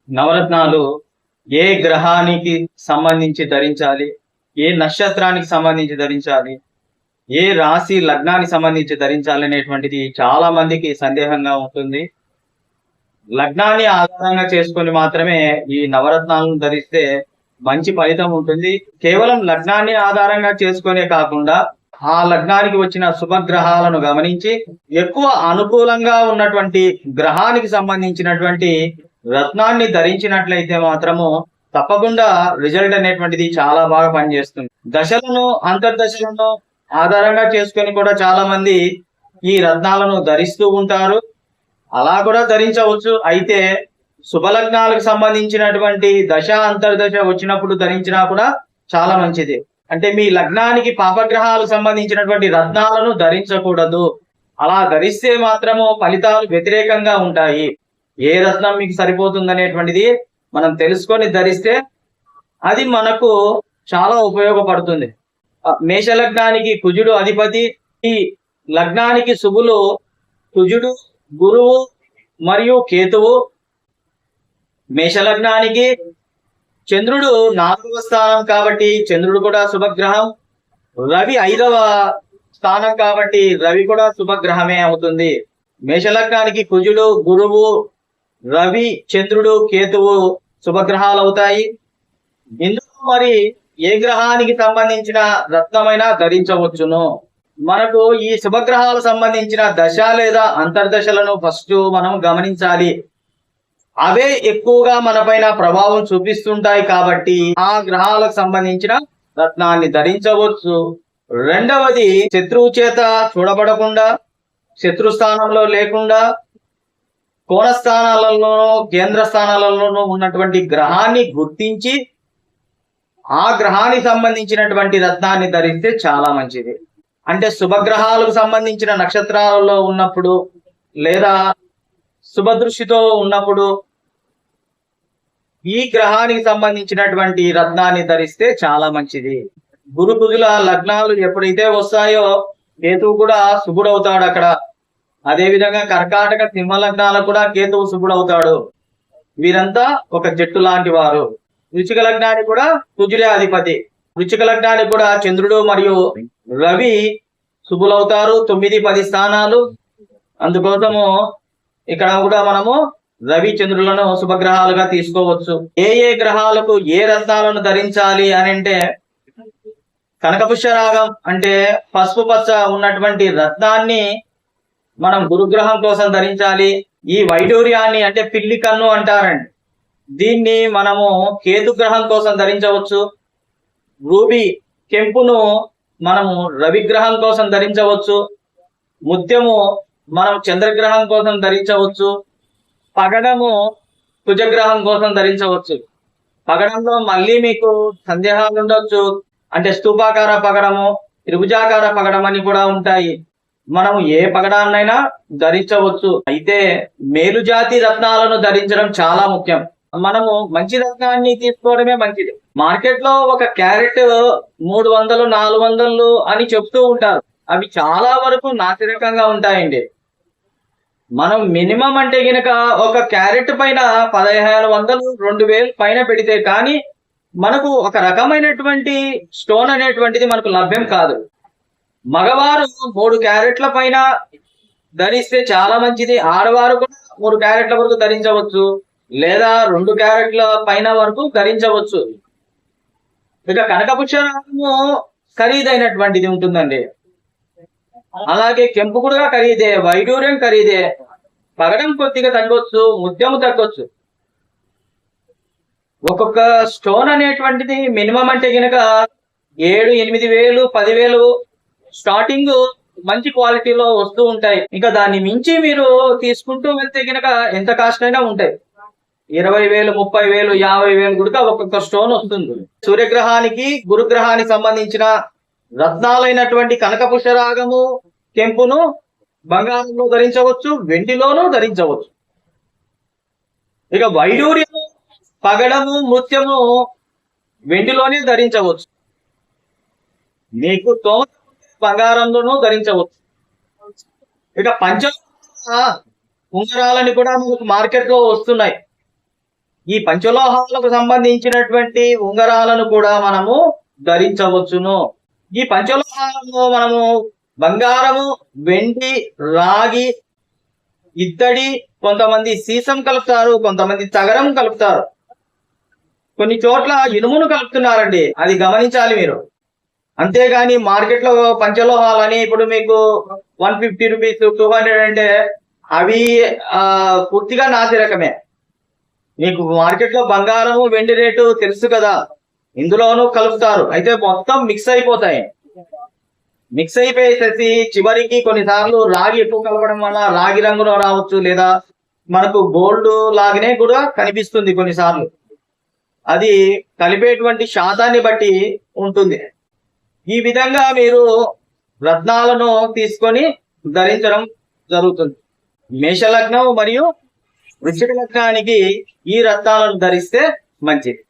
నవరత్నాలు ఏ గ్రహానికి సంబంధించి ధరించాలి, ఏ నక్షత్రానికి సంబంధించి ధరించాలి, ఏ రాశి లగ్నానికి సంబంధించి ధరించాలి అనేటువంటిది చాలా మందికి సందేహంగా ఉంటుంది. లగ్నాన్ని ఆధారంగా చేసుకొని మాత్రమే ఈ నవరత్నాలను ధరిస్తే మంచి ఫలితం ఉంటుంది. కేవలం లగ్నాన్ని ఆధారంగా చేసుకునే కాకుండా ఆ లగ్నానికి వచ్చిన శుభగ్రహాలను గమనించి ఎక్కువ అనుకూలంగా ఉన్నటువంటి గ్రహానికి సంబంధించినటువంటి రత్నాన్ని ధరించినట్లయితే మాత్రము తప్పకుండా రిజల్ట్ అనేటువంటిది చాలా బాగా పనిచేస్తుంది. దశలను అంతర్దశలను ఆధారంగా చేసుకొని కూడా చాలా మంది ఈ రత్నాలను ధరిస్తూ ఉంటారు. అలా కూడా ధరించవచ్చు. అయితే శుభలగ్నాలకు సంబంధించినటువంటి దశ అంతర్దశ వచ్చినప్పుడు ధరించినా కూడా చాలా మంచిది. అంటే మీ లగ్నానికి పాపగ్రహాలకు సంబంధించినటువంటి రత్నాలను ధరించకూడదు. అలా ధరిస్తే మాత్రము ఫలితాలు వ్యతిరేకంగా ఉంటాయి. ఏ రత్నం మీకు సరిపోతుందనేటువంటిది మనం తెలుసుకొని ధరిస్తే అది మనకు చాలా ఉపయోగపడుతుంది. మేషలగ్నానికి కుజుడు అధిపతి. ఈ లగ్నానికి శుభులు కుజుడు, గురువు మరియు కేతువు. మేషలగ్నానికి చంద్రుడు 4వ స్థానం కాబట్టి చంద్రుడు కూడా శుభగ్రహం. రవి 5వ స్థానం కాబట్టి రవి కూడా శుభగ్రహమే అవుతుంది. మేషలగ్నానికి కుజుడు, గురువు, రవి, చంద్రుడు, కేతువు శుభగ్రహాలు అవుతాయి. ఇందులో మరి ఏ గ్రహానికి సంబంధించిన రత్నమైనా ధరించవచ్చును. మనకు ఈ శుభగ్రహాలకు సంబంధించిన దశ లేదా అంతర్దశలను ఫస్ట్ మనం గమనించాలి. అవే ఎక్కువగా మన పైన ప్రభావం చూపిస్తుంటాయి కాబట్టి ఆ గ్రహాలకు సంబంధించిన రత్నాన్ని ధరించవచ్చు. రెండవది, శత్రువు చేత చూడబడకుండా, శత్రు స్థానంలో లేకుండా, కోణ స్థానాలలోనూ కేంద్ర స్థానాలలోనూ ఉన్నటువంటి గ్రహాన్ని గుర్తించి ఆ గ్రహానికి సంబంధించినటువంటి రత్నాన్ని ధరిస్తే చాలా మంచిది. అంటే శుభగ్రహాలకు సంబంధించిన నక్షత్రాలలో ఉన్నప్పుడు లేదా శుభదృష్టితో ఉన్నప్పుడు ఈ గ్రహానికి సంబంధించినటువంటి రత్నాన్ని ధరిస్తే చాలా మంచిది. గురు కుజుల లగ్నాలు ఎప్పుడైతే వస్తాయో కేతువు కూడా శుభుడవుతాడు అక్కడ. అదే విధంగా కర్కాటక సింహ లగ్నాలకు కూడా కేతువు శుభుడవుతాడు. వీరంతా ఒక జట్టు లాంటి వారు. వృశ్చిక లగ్నానికి కూడా కుజుడే అధిపతి. వృశ్చిక లగ్నానికి కూడా చంద్రుడు మరియు రవి శుభులవుతారు. 9, 10 స్థానాలు. అందుకోసము ఇక్కడ కూడా మనము రవి చంద్రులను శుభగ్రహాలుగా తీసుకోవచ్చు. ఏ ఏ గ్రహాలకు ఏ రత్నాలను ధరించాలి అని అంటే కనకపుష్యరాగం అంటే పసుపు పచ్చ ఉన్నటువంటి రత్నాన్ని మనం గురుగ్రహం కోసం ధరించాలి. ఈ వైడూర్యాన్ని అంటే పిల్లి కన్ను అంటారండి, దీన్ని మనము కేతు గ్రహం కోసం ధరించవచ్చు. రూబీ కెంపును మనము రవిగ్రహం కోసం ధరించవచ్చు. ముత్యము మనం చంద్రగ్రహం కోసం ధరించవచ్చు. పగడము కుజగ్రహం కోసం ధరించవచ్చు. పగడంలో మళ్ళీ మీకు సందేహాలు ఉండొచ్చు. అంటే స్తూపాకార పగడము, త్రిభుజాకార పగడం అని కూడా ఉంటాయి. మనము ఏ పగడాన్నైనా ధరించవచ్చు. అయితే మేలుజాతి రత్నాలను ధరించడం చాలా ముఖ్యం. మనము మంచి రత్నాన్ని తీసుకోవడమే మంచిది. మార్కెట్ లో ఒక క్యారెట్ 300, 400 అని చెప్తూ ఉంటారు. అవి చాలా వరకు నాసిరకంగా ఉంటాయండి. మనం మినిమం అంటే గినక ఒక క్యారెట్ పైన 1500, 2000 పైన పెడితే కానీ మనకు ఒక రకమైనటువంటి స్టోన్ అనేటువంటిది మనకు లభ్యం కాదు. మగవారు 3 క్యారెట్ల పైన ధరిస్తే చాలా మంచిది. ఆడవారు కూడా 3 క్యారెట్ల వరకు ధరించవచ్చు, లేదా 2 క్యారెట్ల పైన వరకు ధరించవచ్చు. ఇక కనకపుష్యరాగము ఖరీదైనటువంటిది ఉంటుందండి. అలాగే కెంపు కూడా ఖరీదే, వైడూర్యం ఖరీదే. పగడం కొద్దిగా తగ్గొచ్చు, ముత్యము తగ్గొచ్చు. ఒక్కొక్క స్టోన్ అనేటువంటిది మినిమం అంటే గినక 7, 8,000, 10,000 స్టార్టింగ్ మంచి క్వాలిటీలో వస్తూ ఉంటాయి. ఇంకా దాన్ని మించి మీరు తీసుకుంటూ వెళ్తే గినక ఎంత కాస్ట్ అయినా ఉంటాయి. 20,000, 30,000, 50,000 కూడా ఒక్కొక్క స్టోన్ వస్తుంది. సూర్యగ్రహానికి గురుగ్రహానికి సంబంధించిన రత్నాలైనటువంటి కనకపుష్యరాగము, కెంపును బంగారంలో ధరించవచ్చు, వెండిలోనూ ధరించవచ్చు. ఇక వైడూర్యము, పగడము, ముత్యము వెండిలోనే ధరించవచ్చు. మీకు తోమ బంగారంలోనూ ధరించవచ్చు. ఇక పంచ ఉంగరాలని కూడా మనకు మార్కెట్ లో వస్తున్నాయి. ఈ పంచలోహాలకు సంబంధించినటువంటి ఉంగరాలను కూడా మనము ధరించవచ్చును. ఈ పంచలోహాలలో మనము బంగారము, వెండి, రాగి, ఇత్తడి, కొంతమంది సీసం కలుపుతారు, కొంతమంది తగరం కలుపుతారు, కొన్ని చోట్ల ఇనుమును కలుపుతున్నారండి. అది గమనించాలి మీరు. అంతేగాని మార్కెట్ లో పంచలోహాలని ఇప్పుడు మీకు 150 రూపీస్, 200 అంటే అవి పూర్తిగా నాసి రకమే. మీకు మార్కెట్ లో బంగారము, వెండి రేటు తెలుసు కదా, ఇందులోనూ కలుపుతారు. అయితే మొత్తం మిక్స్ అయిపోతాయి. మిక్స్ అయిపోయేసి చివరికి కొన్నిసార్లు రాగి ఎక్కువ కలపడం వల్ల రాగి రంగులో రావచ్చు, లేదా మనకు గోల్డ్ లాగానే కూడా కనిపిస్తుంది కొన్నిసార్లు. అది కలిపేటువంటి శాతాన్ని బట్టి ఉంటుంది. ఈ విధంగా మీరు రత్నాలను తీసుకొని ధరించడం జరుగుతుంది. మేషలగ్నం మరియు వృశ్చిక లగ్నానికి ఈ రత్నాలను ధరిస్తే మంచిది.